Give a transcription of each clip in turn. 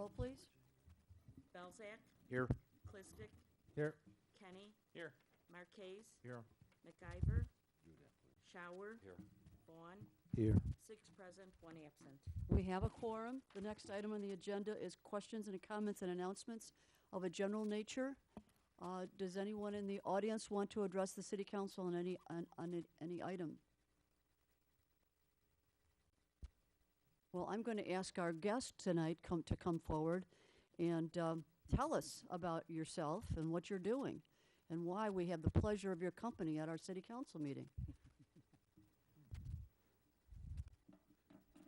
roll, please. Belzak, Here. Clistic, Here. Kenny, Here. Marquez, Here. McIver, Shower, Vaughn, Here. 6 present, 1 absent. We have a quorum. The next item on the agenda is questions and comments and announcements of a general nature. Does anyone in the audience want to address the city council on any item? Well, I'm going to ask our guest tonight to come forward and tell us about yourself and what you're doing and why we have the pleasure of your company at our city council meeting.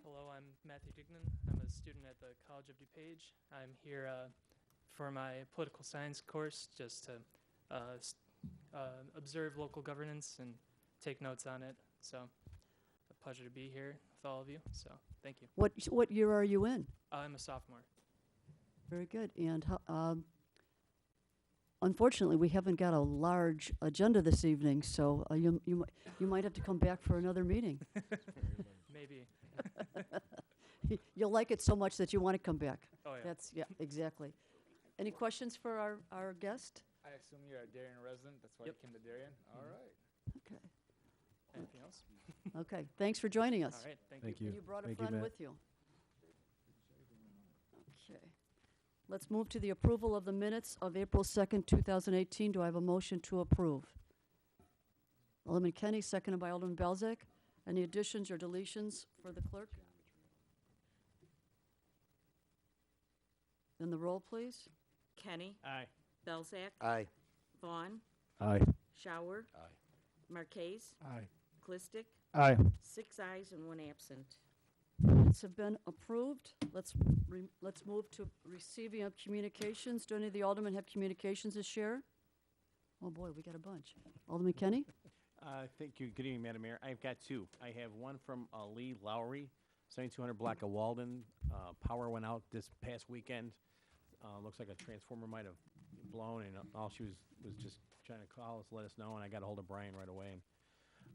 Hello, I'm Matthew Dignan. I'm a student at the College of DuPage. I'm here for my political science course, just to observe local governance and take notes on it. So, a pleasure to be here with all of you. So, thank you. What year are you in? I'm a sophomore. Very good. And unfortunately, we haven't got a large agenda this evening, so you might have to come back for another meeting. Maybe. You'll like it so much that you want to come back. Oh, yeah. Yeah, exactly. Any questions for our guest? I assume you're a Darien resident. That's why Yep. you came to Darien. All right. Okay. Anything else? Okay. Thanks for joining us. All right. Thank Thank you. you. You brought a Thank you, friend Matt. with you. Okay. Let's move to the approval of the minutes of April 2nd, 2018. Do I have a motion to approve? Alderman Kenny, seconded by Alderman Belzak. Any additions or deletions for the clerk? Then the roll, please. Kenny, Aye. Belzak, Aye. Vaughn, Aye. Shower, Aye. Marquez, Aye. Clistic, Aye. 6 ayes and 1 absent. Minutes have been approved. Let's move to receiving of communications. Do any of the aldermen have communications to share? Oh, boy, we got a bunch. Alderman Kenny? Thank you. Good evening, Madam Mayor. I've got two. I have one from Lee Lowry, 7200 block of Walden. Power went out this past weekend. Looks like a transformer might have blown, and all she was just trying to call us, let us know, and I got a hold of Brian right away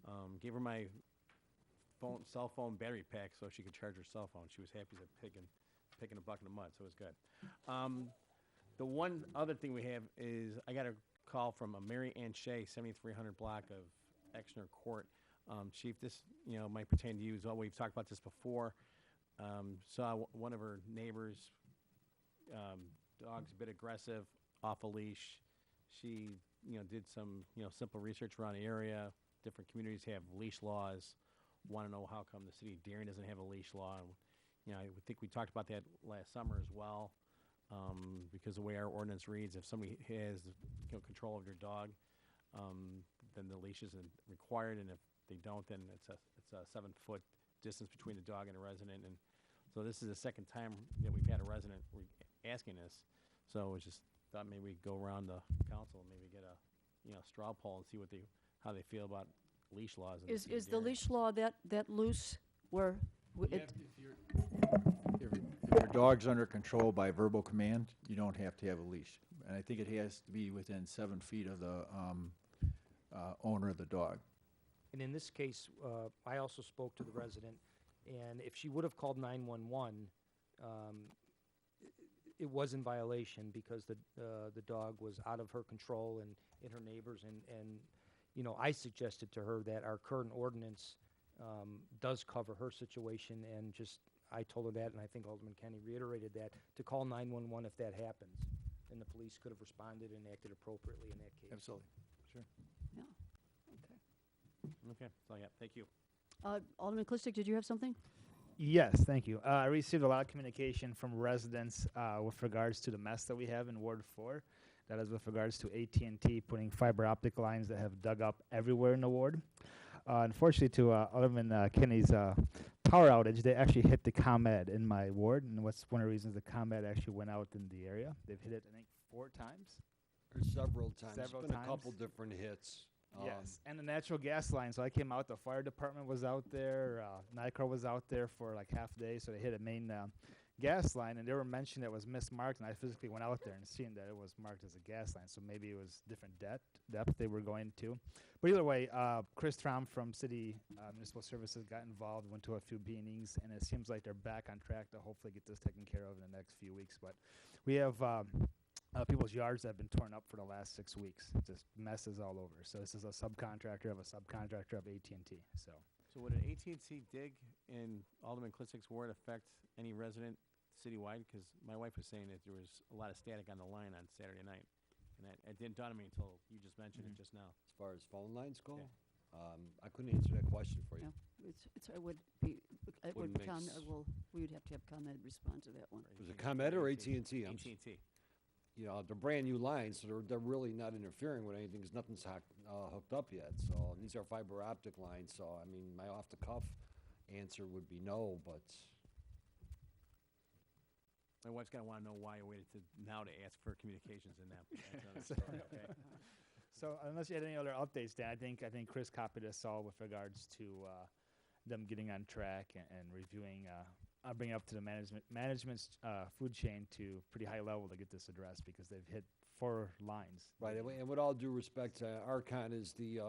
and gave her my cell phone battery pack so she could charge her cell phone. She was happy as picking a bucket of mud, so it was good. The one other thing we have is I got a call from a Mary Ann Shea, 7300 block of Exner Court. Chief, this might pertain to you as well. We've talked about this before. Saw one of her neighbors, dog's a bit aggressive, off a leash. She did some simple research around the area. Different communities have leash laws. Want to know how come the city of Darien doesn't have a leash law? I think we talked about that last summer as well. Because the way our ordinance reads, if somebody has control of your dog, then the leash isn't required, and if they don't, then it's a 7-foot distance between the dog and the resident. And so this is the second time that we've had a resident asking this. So it's just thought maybe we'd go around the council and maybe get a straw poll and see how they feel about leash laws. In Is city of the Darien. leash law that loose where If your dog's under control by verbal command, you don't have to have a leash. And I think it has to be within 7 feet of the owner of the dog. And in this case, I also spoke to the resident, and if she would have called 911, it was in violation because the dog was out of her control and in her neighbors. And I suggested to her that our current ordinance does cover her situation, and I told her that, and I think Alderman Kenny reiterated that, to call 911 if that happens. And the police could have responded and acted appropriately in that case. Absolutely. Sure. Yeah. Okay. Okay, that's all I got. Thank you. Alderman Clistic, did you have something? Yes, thank you. I received a lot of communication from residents with regards to the mess that we have in Ward 4. That is with regards to AT&T putting fiber optic lines that have dug up everywhere in the ward. Unfortunately, to Alderman Kenny's power outage, they actually hit the ComEd in my ward, and what's one of the reasons the ComEd actually went out in the area. They've hit it, I think, 4 times. Or several times. Several It's been times. a couple different hits. Yes, and the natural gas line. So I came out, the fire department was out there, NICRO was out there for like half a day, so they hit a main gas line, and they were mentioning that it was mismarked, and I physically went out there and seen that it was marked as a gas line, so maybe it was different depth they were going to. But either way, Chris Trom from City Municipal Services got involved, went to a few meetings, and it seems like they're back on track to hopefully get this taken care of in the next few weeks. But we have people's yards that have been torn up for the last 6 weeks. Just messes all over. So this is a subcontractor of AT&T. So would an AT&T dig in Alderman Klissick's ward affect any resident citywide? Because my wife was saying that there was a lot of static on the line on Saturday night. And that, it didn't dawn on me until you just mentioned it just now. As far as phone lines go, Yeah. I couldn't answer that question for you. Yeah, it would be, it would Wouldn't become, make we would have to have ComEd respond to that one. Was it ComEd or AT&T? AT&T. You know, they're brand new lines, so they're really not interfering with anything because nothing's hooked up yet. So these are fiber optic lines. So I mean, my off the cuff answer would be no, but My wife's gonna wanna know why you waited to now to ask for communications in that. That's another story, okay? So unless you had any other updates, Dan, I think Chris copied us all with regards to them getting on track and reviewing, bringing up to the management's food chain to pretty high level to get this addressed because they've hit 4 lines. right. And with all due respect, Arcon is the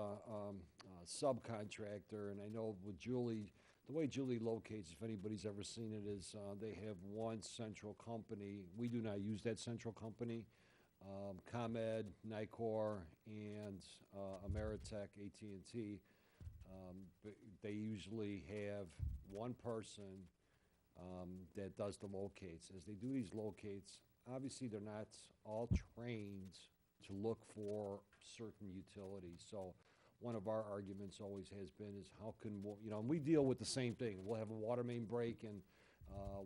subcontractor, and I know with Julie, the way Julie locates, if anybody's ever seen it, is they have one central company. We do not use that central company. ComEd, Nicor, and Ameritech, AT&T, they usually have one person that does the locates. As they do these locates, obviously they're not all trained to look for certain utilities. So one of our arguments always has been is how can, and we deal with the same thing. We'll have a water main break and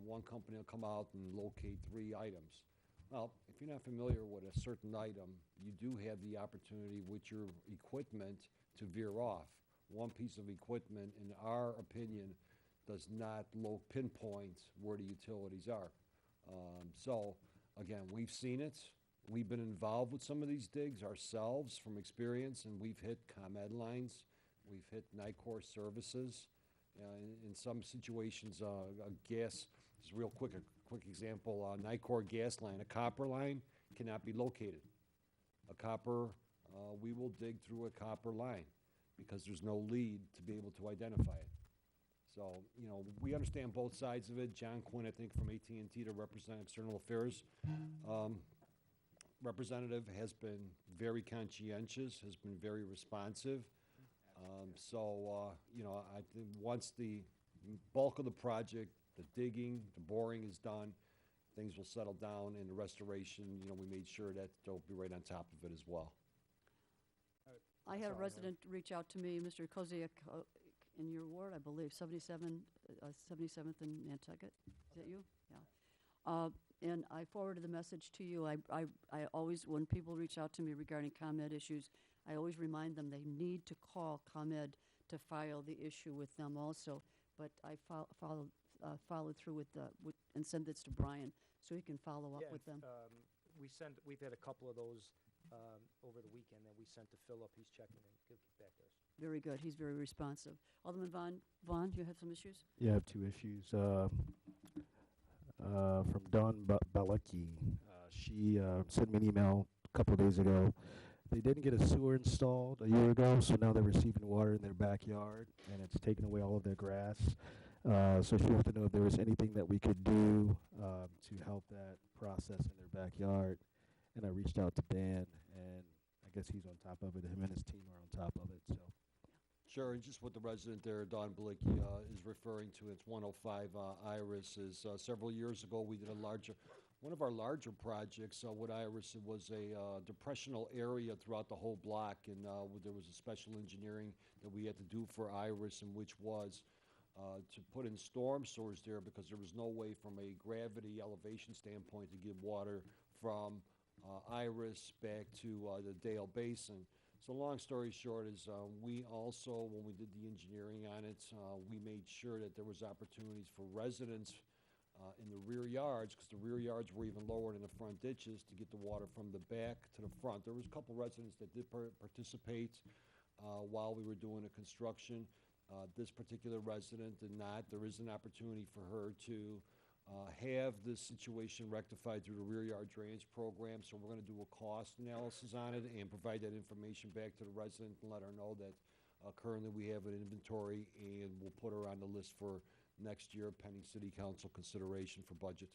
one company will come out and locate 3 items. Well, if you're not familiar with a certain item, you do have the opportunity with your equipment to veer off. One piece of equipment, in our opinion, does not pinpoint where the utilities are. So, again, we've seen it. We've been involved with some of these digs ourselves from experience, and we've hit ComEd lines. We've hit Nicor services. In some situations, gas, just real quick, a quick example, Nicor gas line, a copper line cannot be located. A copper, we will dig through a copper line because there's no lead to be able to identify it. So, we understand both sides of it. John Quinn, I think, from AT&T to represent External Affairs representative, has been very conscientious, has been very responsive. I think once the bulk of the project, the digging, the boring is done, things will settle down, and the restoration, we made sure that they'll be right on top of it as well. I had a resident reach out to me, Mr. Koziak, in your ward, I believe, 77th and Nantucket. Is that you? Yeah. And I forwarded the message to you. I always, when people reach out to me regarding ComEd issues, I always remind them they need to call ComEd to file the issue with them also. But I followed through with and sent this to Brian so he can follow up with them. We've had a couple of those over the weekend that we sent to Philip. He's checking and he'll get back to us. Very good. He's very responsive. Alderman Vaughn, you have some issues? Yeah, I have 2 issues. From Dawn Balecki. She sent me an email a couple of days ago. They didn't get a sewer installed a year ago, so now they're receiving water in their backyard, and it's taking away all of their grass. So she wants to know if there was anything that we could do to help that process in their backyard. And I reached out to Dan, and I guess he's on top of it. Him and his team are on top of it. So. Sure, and just what the resident there, Don Balicki, is referring to, it's 105 Iris, is several years ago we did one of our larger projects with Iris. It was a depressional area throughout the whole block, and there was a special engineering that we had to do for Iris, and which was to put in storm sewers there because there was no way from a gravity elevation standpoint to get water from Iris back to the Dale Basin. So long story short is we also, when we did the engineering on it, we made sure that there was opportunities for residents in the rear yards, because the rear yards were even lower than the front ditches, to get the water from the back to the front. There was a couple residents that did participate while we were doing the construction. This particular resident did not. There is an opportunity for her to have this situation rectified through the rear yard drainage program. So we're gonna do a cost analysis on it and provide that information back to the resident and let her know that currently we have an inventory, and we'll put her on the list for next year pending city council consideration for budget.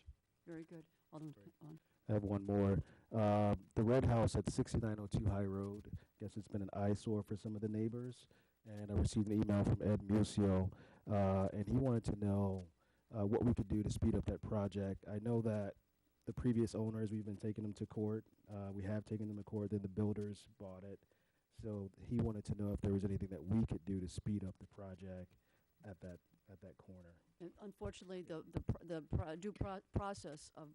Very good. Alderman, on. I have one more. The red house at 6902 High Road, guess it's been an eyesore for some of the neighbors. And I received an email from Ed Musio, and he wanted to know what we could do to speed up that project. I know that the previous owners, we've been taking them to court. We have taken them to court, then the builders bought it. So he wanted to know if there was anything that we could do to speed up the project at that corner. And unfortunately, process of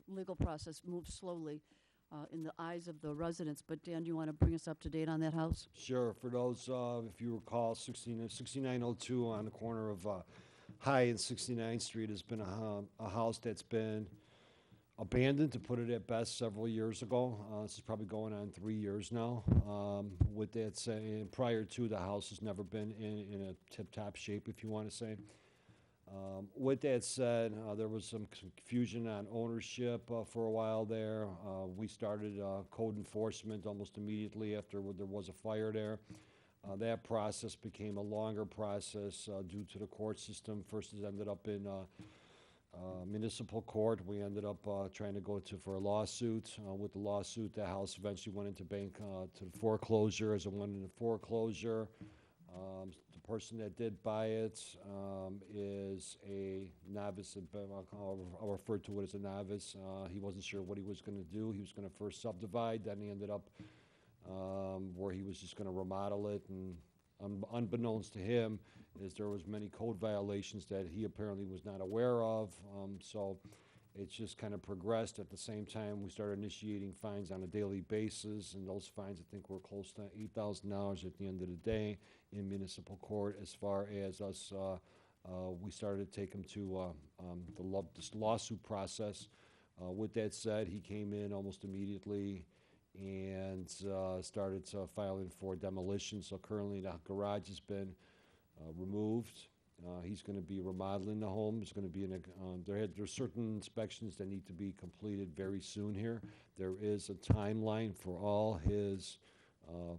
legal process moves slowly in the eyes of the residents. But Dan, you want to bring us up to date on that house? Sure. For those, if you recall, 6902 on the corner of High and 69th Street has been a house that's been abandoned, to put it at best, several years ago. This is probably going on 3 years now. With that said, prior to, the house has never been in a tip-top shape, if you want to say. With that said, there was some confusion on ownership for a while there. We started code enforcement almost immediately after there was a fire there. That process became a longer process due to the court system. First, it ended up in municipal court. We ended up trying to go for a lawsuit. With the lawsuit, the house eventually went into to foreclosure. As it went into foreclosure, the person that did buy it is a novice. I'll refer to it as a novice. He wasn't sure what he was going to do. He was going to first subdivide, then he ended up where he was just going to remodel it. And unbeknownst to him, there was many code violations that he apparently was not aware of. So it's just kind of progressed. At the same time, we started initiating fines on a daily basis, and those fines, I think, were close to $8,000 at the end of the day in municipal court. As far as us, we started to take him to this lawsuit process. With that said, he came in almost immediately and started filing for demolition. So currently the garage has been removed. He's going to be remodeling the home. There's going to be there's certain inspections that need to be completed very soon here. There is a timeline for all his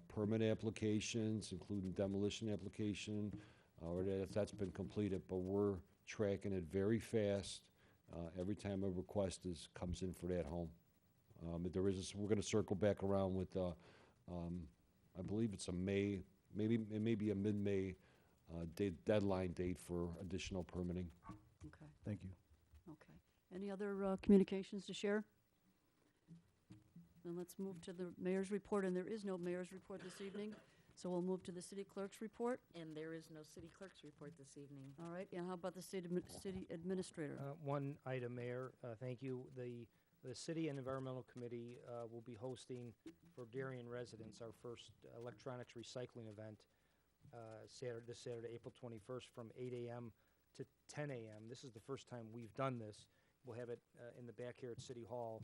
permit applications, including demolition application, or that's been completed. But we're tracking it very fast every time a request comes in for that home. We're going to circle back around with, I believe it's a May, it may be a mid-May deadline date for additional permitting. Okay, Thank you. okay. Any other communications to share? Then let's move to the mayor's report, and there is no mayor's report this evening, so we'll move to the city clerk's report. And there is no city clerk's report this evening. All right, and how about the city administrator? One item, Mayor, thank you. The City and Environmental Committee will be hosting for Darien residents our first electronics recycling event this Saturday, April 21st, from 8 a.m. to 10 a.m. This is the first time we've done this. We'll have it in the back here at City Hall,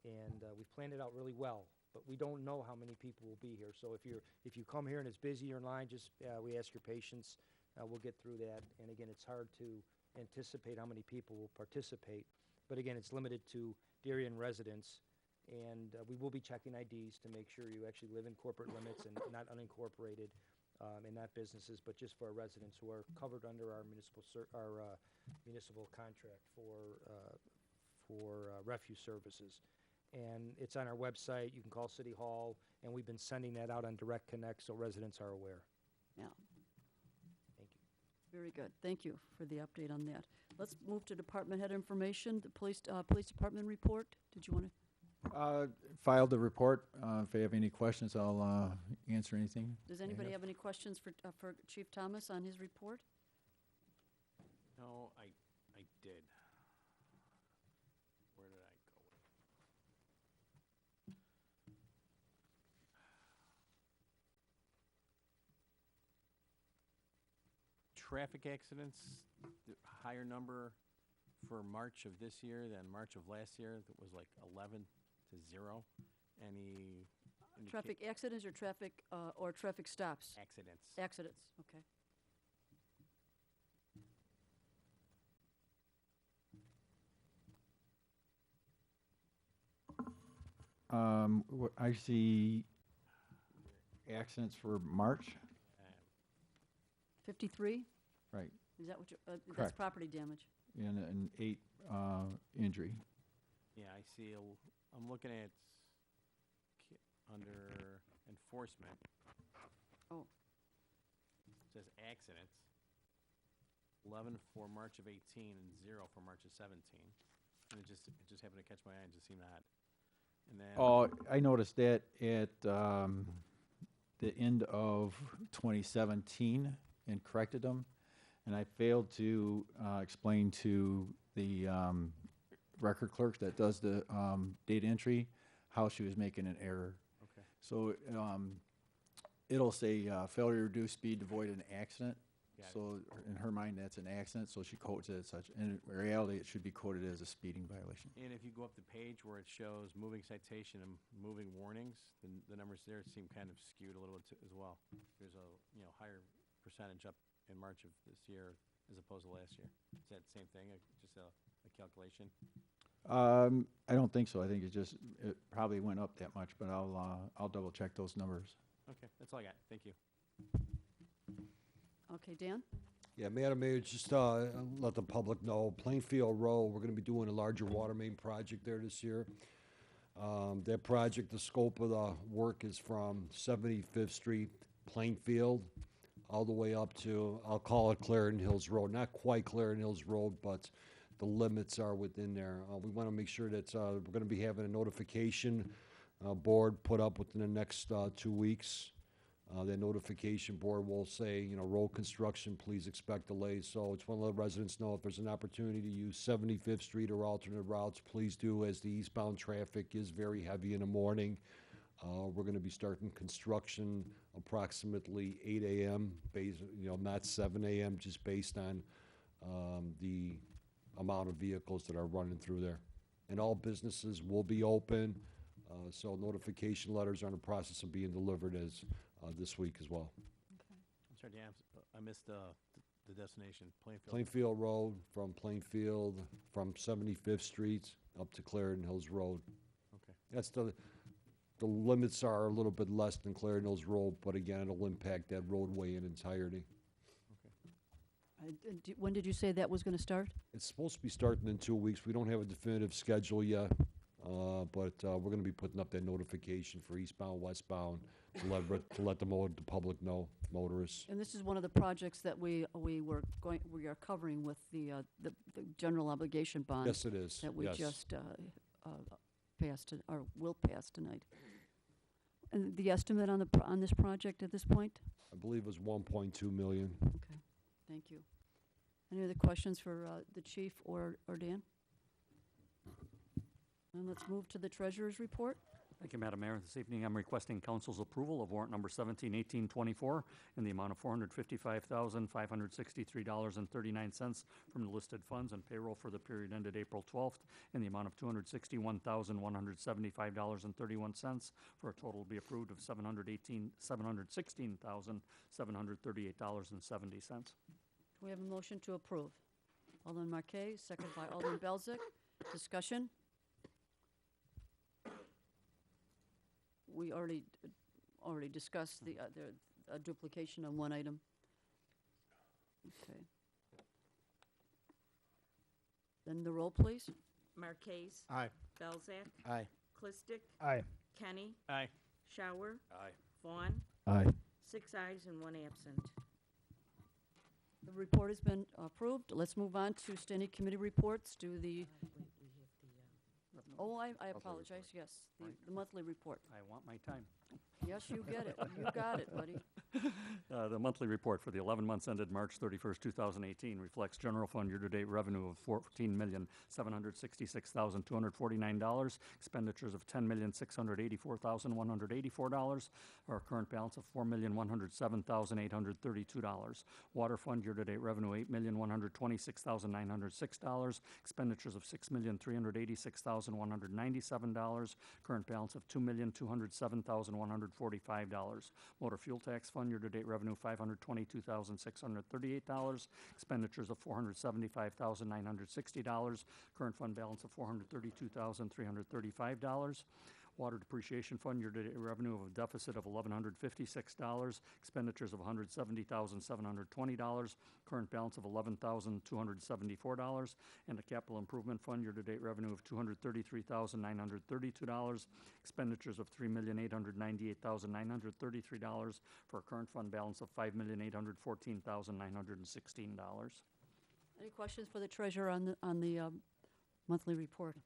and we've planned it out really well. But we don't know how many people will be here. So if you come here and it's busy, you're in line, just we ask your patience. We'll get through that. And again, it's hard to anticipate how many people will participate. But again, it's limited to Darien residents, and we will be checking IDs to make sure you actually live in corporate limits and not unincorporated, and not businesses, but just for our residents who are covered under our municipal contract for refuse services. And it's on our website. You can call City Hall, and we've been sending that out on Direct Connect so residents are aware. Yeah. Thank you. Very good. Thank you for the update on that. Let's move to department head information. The police department report. Did you want to? Filed the report. If they have any questions, I'll answer anything. Does anybody have any questions for Chief Thomas on his report? No, I did. Where did I go with it? Traffic accidents, the higher number for March of this year than March of last year. That was like 11 to 0. Any Traffic accidents or traffic stops? accidents? Accidents, okay. I see accidents for March, 53? right, Is that what you, that's Correct. property damage? and 8 injury. Yeah, I see, I'm looking at under enforcement. Oh. It says accidents. 11 for March of 18 and 0 for March of 17. And it just happened to catch my eye and just seemed odd. And then. Oh, I noticed that at the end of 2017 and corrected them. And I failed to explain to the record clerk that does the data entry how she was making an error. Okay. So it'll say failure to reduce speed to avoid an accident. Got it. So in her mind, that's an accident, so she codes it as such. And in reality, it should be coded as a speeding violation. And if you go up the page where it shows moving citation and moving warnings, the numbers there seem kind of skewed a little bit as well. There's a higher percentage up in March of this year as opposed to last year. Is that the same thing, just a calculation? I don't think so. I think it probably went up that much, but I'll double check those numbers. Okay, that's all I got. Thank you. Okay, Dan? Yeah, Madam Mayor, just let the public know, Plainfield Road, we're gonna be doing a larger water main project there this year. That project, the scope of the work is from 75th Street, Plainfield, all the way up to, I'll call it Clarendon Hills Road. Not quite Clarendon Hills Road, but the limits are within there. We wanna make sure that we're gonna be having a notification board put up within the next 2 weeks. That notification board will say, road construction, please expect delays. So I just want to let residents know if there's an opportunity to use 75th Street or alternate routes, please do, as the eastbound traffic is very heavy in the morning. We're going to be starting construction approximately 8 a.m., not 7 a.m., just based on the amount of vehicles that are running through there. And all businesses will be open, so notification letters are in the process of being delivered this week as well. I'm sorry, Dan, I missed the destination, Plainfield. Plainfield Road, from Plainfield, from 75th Street up to Clarendon Hills Road. Okay. That's the limits are a little bit less than Clarendon Hills Road, but again, it'll impact that roadway in entirety. When did you say that was going to start? It's supposed to be starting in 2 weeks. We don't have a definitive schedule yet, but we're going to be putting up that notification for eastbound, westbound, to let the public know, motorists. And this is one of the projects that we are covering with the general obligation bond. Yes, it is. That we Yes. just passed, or will pass tonight. And the estimate on this project at this point? I believe it was 1.2 million. Okay, thank you. Any other questions for the chief or Dan? And let's move to the treasurer's report. Thank you, Madam Mayor. This evening, I'm requesting council's approval of warrant number 171824 in the amount of $455,563.39 from the listed funds and payroll for the period ended April 12th in the amount of $261,175.31 for a total to be approved of $716,738.70. Do we have a motion to approve? Alderman Marquez, second by Alderman Belzak. Discussion? We already discussed the duplication on one item. Okay. Then the roll, please. Marquez. Aye. Belzak. Aye. Clistic. Aye. Kenny. Aye. Shower. Aye. Vaughn. Aye. 6 ayes and 1 absent. The report has been approved. Let's move on to standing committee reports. Do the, Wait, we have the, oh, I apologize, yes, the monthly report. I want my time. Yes, you get it. You got it, buddy. The monthly report for the 11 months ended March 31st, 2018 reflects general fund year-to-date revenue of $14,766,249, expenditures of $10,684,184, our current balance of $4,107,832. Water fund year-to-date revenue $8,126,906, expenditures of $6,386,197, current balance of $2,207,145. Motor fuel tax fund year-to-date revenue $522,638, expenditures of $475,960, current fund balance of $432,335. Water Depreciation Fund, year-to-date revenue of a deficit of $1,156, expenditures of $170,720, current balance of $11,274, and the Capital Improvement Fund, year-to-date revenue of $233,932, expenditures of $3,898,933, for a current fund balance of $5,814,916. Any questions for the treasurer on the monthly report?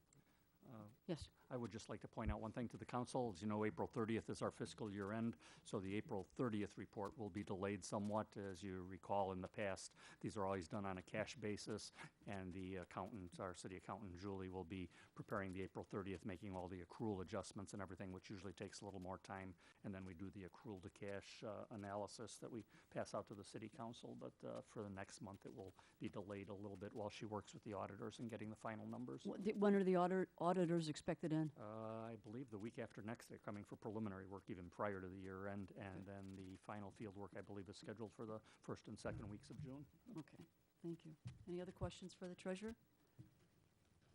Yes. I would just like to point out one thing to the council. As you know, April 30th is our fiscal year end, so the April 30th report will be delayed somewhat. As you recall, in the past, these are always done on a cash basis, and the accountant, our city accountant, Julie, will be preparing the April 30th, making all the accrual adjustments and everything, which usually takes a little more time, and then we do the accrual to cash analysis that we pass out to the city council. But for the next month, it will be delayed a little bit while she works with the auditors and getting the final numbers. When are the auditors expected in? I believe the week after next, they're coming for preliminary work even prior to the year end, and then the final field work, I believe, is scheduled for the first and second weeks of June. Okay, thank you. Any other questions for the treasurer?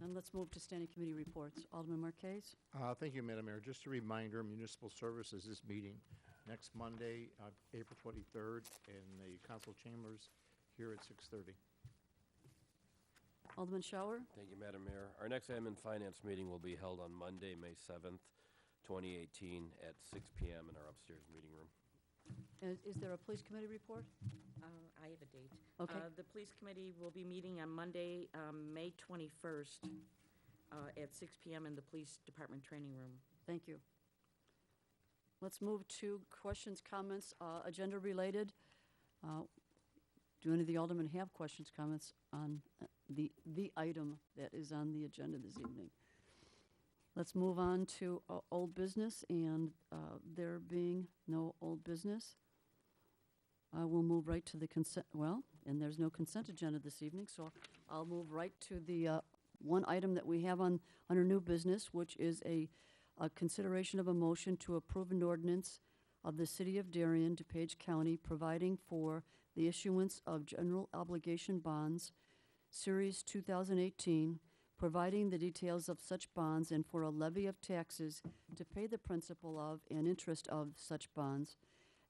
And let's move to standing committee reports. Alderman Marquez? Thank you, Madam Mayor. Just a reminder, Municipal Services is meeting next Monday, April 23rd, in the council chambers here at 6:30. Alderman Shower? Thank you, Madam Mayor. Our next Admin and Finance meeting will be held on Monday, May 7th, 2018, at 6 p.m. in our upstairs meeting room. Is there a police committee report? I have a date. Okay. The police committee will be meeting on Monday, May 21st, at 6 p.m. in the police department training room. Thank you. Let's move to questions, comments, agenda related. Do any of the aldermen have questions, comments on the item that is on the agenda this evening? Let's move on to old business, and there being no old business, we'll move right to the consent, and there's no consent agenda this evening, so I'll move right to the one item that we have under new business, which is a consideration of a motion to approve an ordinance of the City of Darien, DuPage County, providing for the issuance of general obligation bonds, Series 2018, providing the details of such bonds and for a levy of taxes to pay the principal of and interest of such bonds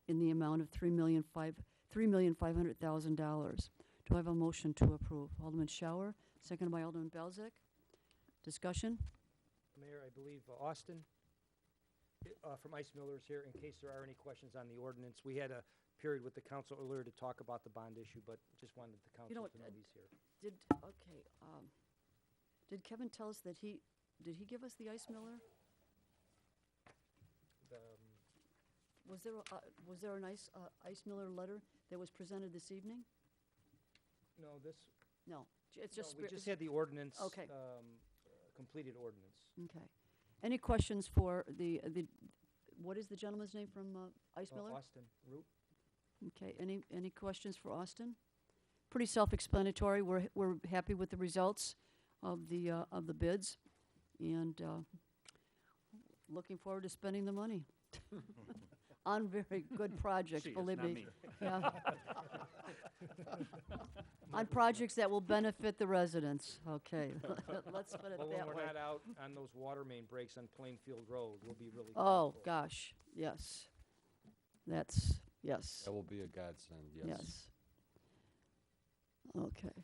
in the amount of $3,500,000. Do I have a motion to approve? Alderman Shower, seconded by Alderman Belzak. Discussion? Mayor, I believe Austin from Ice Miller is here in case there are any questions on the ordinance. We had a period with the council earlier to talk about the bond issue, but just wanted the council to know he's here. Did Kevin tell us that did he give us the Ice Miller? Was there an Ice Miller letter that was presented this evening? No, No, it's just. we just had the ordinance. Okay. Completed ordinance. Okay. Any questions for what is the gentleman's name from Ice Miller? Austin Root. Okay, any questions for Austin? Pretty self-explanatory. We're happy with the results of the bids, and looking forward to spending the money on very good projects, believe me. Yeah. On projects that will benefit the residents. Okay, let's put it Well, that when way. we're not out on those water main breaks on Plainfield Road, we'll be really Oh, thankful. gosh, yes. Yes. That will be a godsend, yes. Yes. Okay.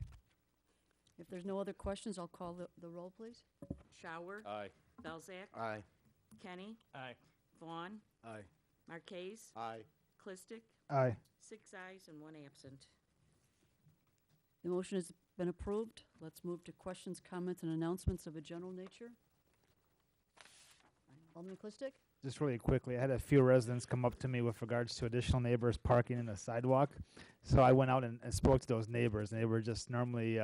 If there's no other questions, I'll call the roll, please. Shower. Aye. Belzak. Aye. Kenny. Aye. Vaughn. Aye. Marquez. Aye. Clistic. Aye. 6 ayes and 1 absent. The motion has been approved. Let's move to questions, comments, and announcements of a general nature. Alderman Clistic? Just really quickly, I had a few residents come up to me with regards to additional neighbors parking in the sidewalk. So I went out and spoke to those neighbors, and they were just normally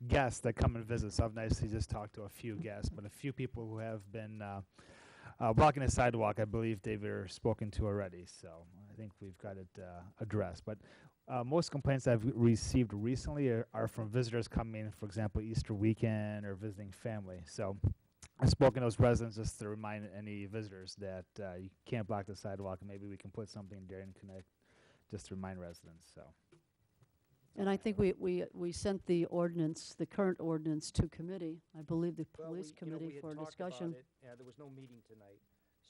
guests that come and visit. So I've nicely just talked to a few guests, but a few people who have been blocking the sidewalk, I believe they were spoken to already. So I think we've got it addressed. But most complaints I've received recently are from visitors coming, for example, Easter weekend or visiting family. So I've spoken to those residents just to remind any visitors that you can't block the sidewalk, and maybe we can put something in Darien Connect just to remind residents. So And I think we sent the ordinance, the current ordinance, to committee, I believe the police committee for discussion. There was no meeting tonight,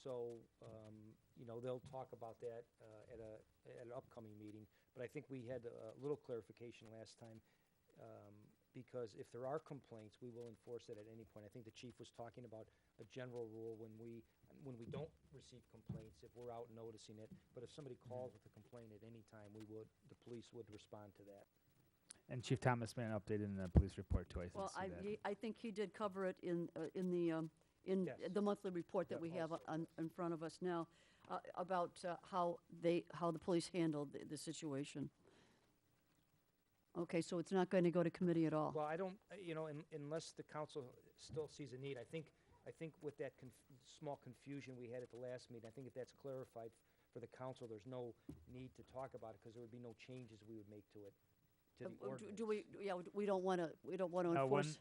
so, they'll talk about that at an upcoming meeting. But I think we had a little clarification last time, because if there are complaints, we will enforce it at any point. I think the chief was talking about a general rule when we don't receive complaints, if we're out noticing it. But if somebody calls with a complaint at any time, the police would respond to that. And Chief Thomas made an update in the police report too, I Well, see that. I think he did cover it in Yes. the monthly report that Yeah, we have also. in front of us now, about how the police handled the situation. Okay, so it's not going to go to committee at all? Well, I don't, unless the council still sees a need, I think with that small confusion we had at the last meeting, I think if that's clarified for the council, there's no need to talk about it, because there would be no changes we would make to it, to the ordinance. Do we, we don't want to One enforce.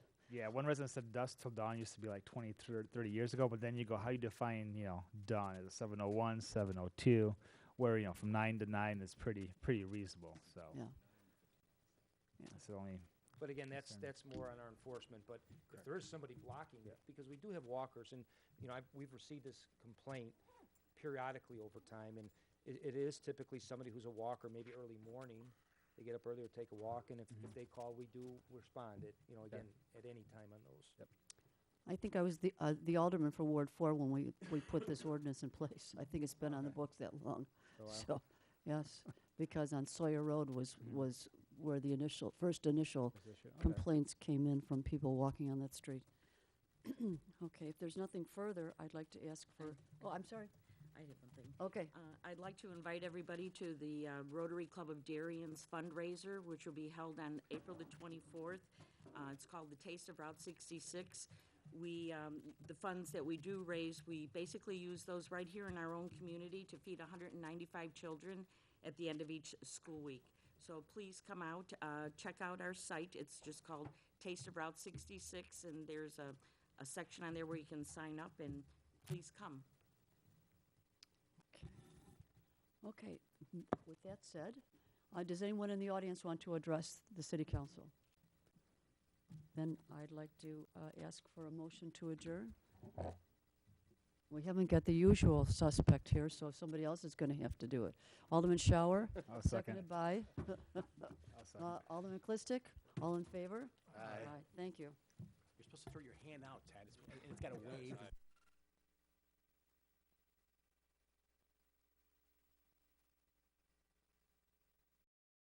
resident said dusk till dawn used to be like 20, 30 years ago, but then you go, how you define, dawn? Is it 7:01, 7:02, where, from 9 to 9 is pretty reasonable, so. Yeah. That's the only, But again, that's concern. more on our enforcement, but if there is somebody blocking it, because we do have walkers, and, we've received this complaint periodically over time, and it is typically somebody who's a walker, maybe early morning, they get up early to take a walk, and if they call, we do respond at any time on those. I think I was the alderman for Ward 4 when we put this ordinance in place. I think it's been on the books that long. So, yes, because on Sawyer Road was where the first initial complaints came in from people walking on that street. Okay, if there's nothing further, I'd like to ask for, I'm sorry. I have one thing. Okay. I'd like to invite everybody to the Rotary Club of Darien's fundraiser, which will be held on April the 24th. It's called the Taste of Route 66. The funds that we do raise, we basically use those right here in our own community to feed 195 children at the end of each school week. So please come out, check out our site. It's just called Taste of Route 66, and there's a section on there where you can sign up, and please come. Okay, with that said, does anyone in the audience want to address the city council? Then I'd like to ask for a motion to adjourn. We haven't got the usual suspect here, so somebody else is going to have to do it. Alderman Shower, I'll second. seconded by I'll second. Alderman Clistic. All in favor? Aye. Thank you. You're supposed to throw your hand out, Ted. It's got a wave.